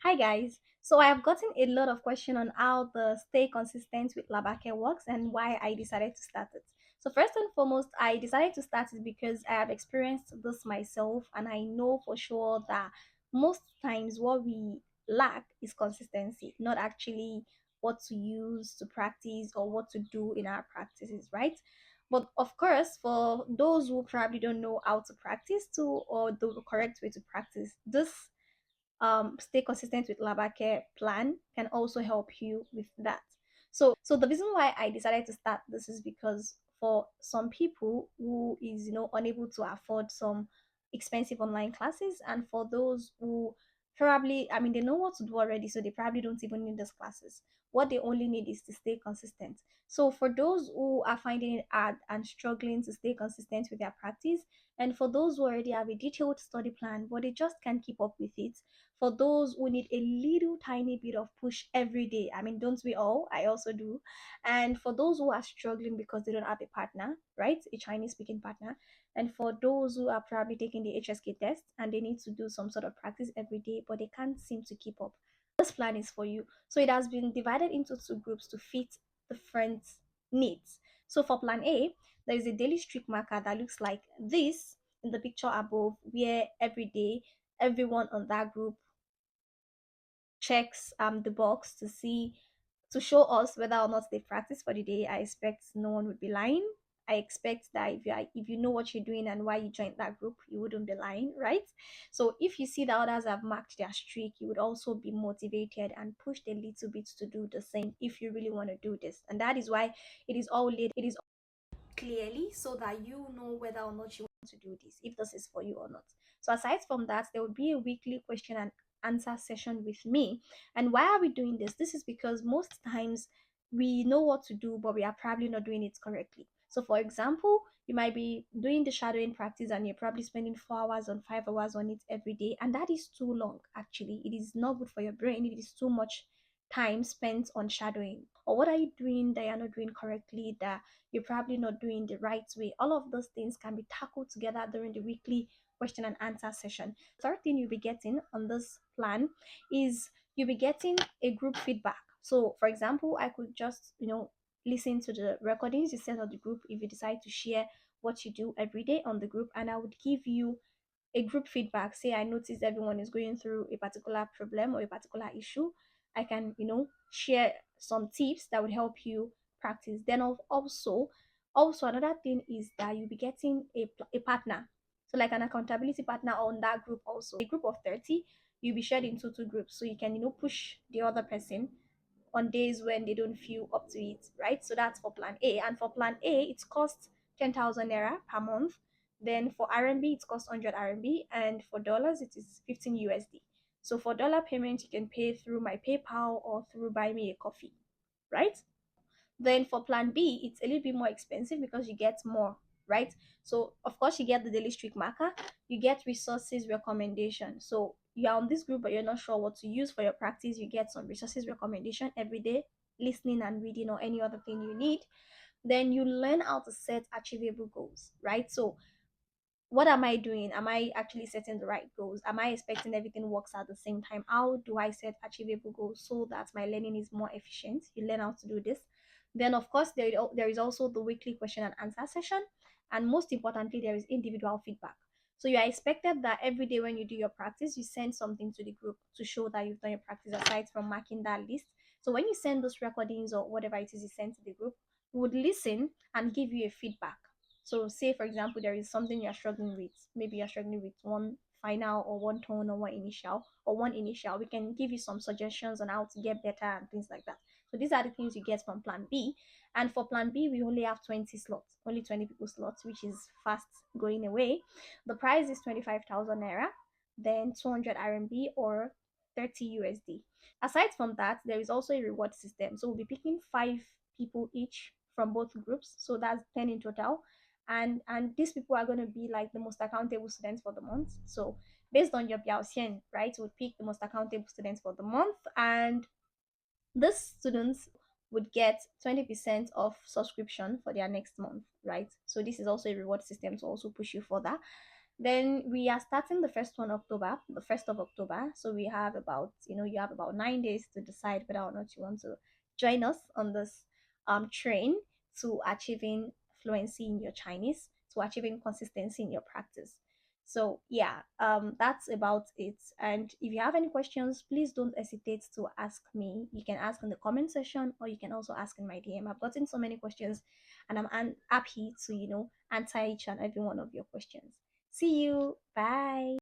Hi guys. So I have gotten a lot of question on how the stay consistent with Labake works and why I decided to start it. So first and foremost, I decided to start it because I have experienced this myself and I know for sure that most times what we lack is consistency, not actually what to use to practice or what to do in our practices, right? But of course, for those who probably don't know how to practice too or the correct way to practice, this stay consistent with Labake plan can also help you with that. So the reason why I decided to start this is because for some people who is unable to afford some expensive online classes, and for those who probably, I mean, they know what to do already, so they probably don't even need those classes. What they only need is to stay consistent. So for those who are finding it hard and struggling to stay consistent with their practice, and for those who already have a detailed study plan but they just can't keep up with it, for those who need a little tiny bit of push every day. I mean, don't we all? I also do. And for those who are struggling because they don't have a partner, right? A Chinese speaking partner. And for those who are probably taking the HSK test and they need to do some sort of practice every day, but they can't seem to keep up. This plan is for you. So it has been divided into two groups to fit different needs. So for plan A, there is a daily streak marker that looks like this in the picture above, where every day everyone on that group checks the box to see, to show us whether or not they practice for the day. I expect no one would be lying. I expect that if you know what you're doing and why you joined that group, you wouldn't be lying, right? So if you see that others have marked their streak, you would also be motivated and pushed a little bit to do the same if you really want to do this. And that is why it is all laid, it is clearly, so that you know whether or not you want to do this, if this is for you or not. So aside from that, there will be a weekly question and answer session with me. And why are we doing this? This is because most times we know what to do, but we are probably not doing it correctly. So for example, you might be doing the shadowing practice and you're probably spending 4 hours on 5 hours on it every day, and that is too long. Actually, it is not good for your brain. It is too much time spent on shadowing. Or what are you doing that you're not doing correctly, that you're probably not doing the right way? All of those things can be tackled together during the weekly question and answer session. Third thing you'll be getting on this plan is you'll be getting a group feedback. So for example, I could just listen to the recordings you send on the group if you decide to share what you do every day on the group, and I would give you a group feedback. Say I notice everyone is going through a particular problem or a particular issue, I can share some tips that would help you practice. Then also another thing is that you'll be getting a partner, so like an accountability partner on that group. Also a group of 30, you'll be shared into two groups, so you can push the other person on days when they don't feel up to it, right? So that's for plan A. And for plan A, it costs 10,000 naira per month. Then for RMB, it costs 100 RMB. And for dollars, it is 15 USD. So for dollar payment, you can pay through my PayPal or through Buy Me a Coffee, right? Then for plan B, it's a little bit more expensive because you get more, right? So of course you get the daily streak marker, you get resources recommendation. So you're on this group but you're not sure what to use for your practice, you get some resources recommendation every day, listening and reading or any other thing you need. Then you learn how to set achievable goals, right? So what am I doing? Am I actually setting the right goals? Am I expecting everything works at the same time? How do I set achievable goals so that my learning is more efficient? You learn how to do this. Then, of course, there is also the weekly question and answer session. And most importantly, there is individual feedback. So you are expected that every day when you do your practice, you send something to the group to show that you've done your practice aside from marking that list. So when you send those recordings or whatever it is you send to the group, we would listen and give you a feedback. So, say for example, there is something you're struggling with. Maybe you're struggling with one final or one tone or one initial or one initial. We can give you some suggestions on how to get better and things like that. So, these are the things you get from Plan B. And for Plan B, we only have 20 slots, only 20 people slots, which is fast going away. The price is 25,000 naira, then 200 RMB or 30 USD. Aside from that, there is also a reward system. So, we'll be picking 5 people each from both groups. So, that's 10 in total, and these people are going to be like the most accountable students for the month. So based on your Biaoxian, right, would pick the most accountable students for the month, and these students would get 20% of subscription for their next month, right? So this is also a reward system to also push you for that. Then we are starting the first one October, the 1st of October. So we have about, you have about 9 days to decide whether or not you want to join us on this train to achieving fluency in your Chinese, to achieving consistency in your practice. So yeah, that's about it. And if you have any questions, please don't hesitate to ask me. You can ask in the comment section, or you can also ask in my DM. I've gotten so many questions, and I'm happy to answer each and every one of your questions. See you. Bye.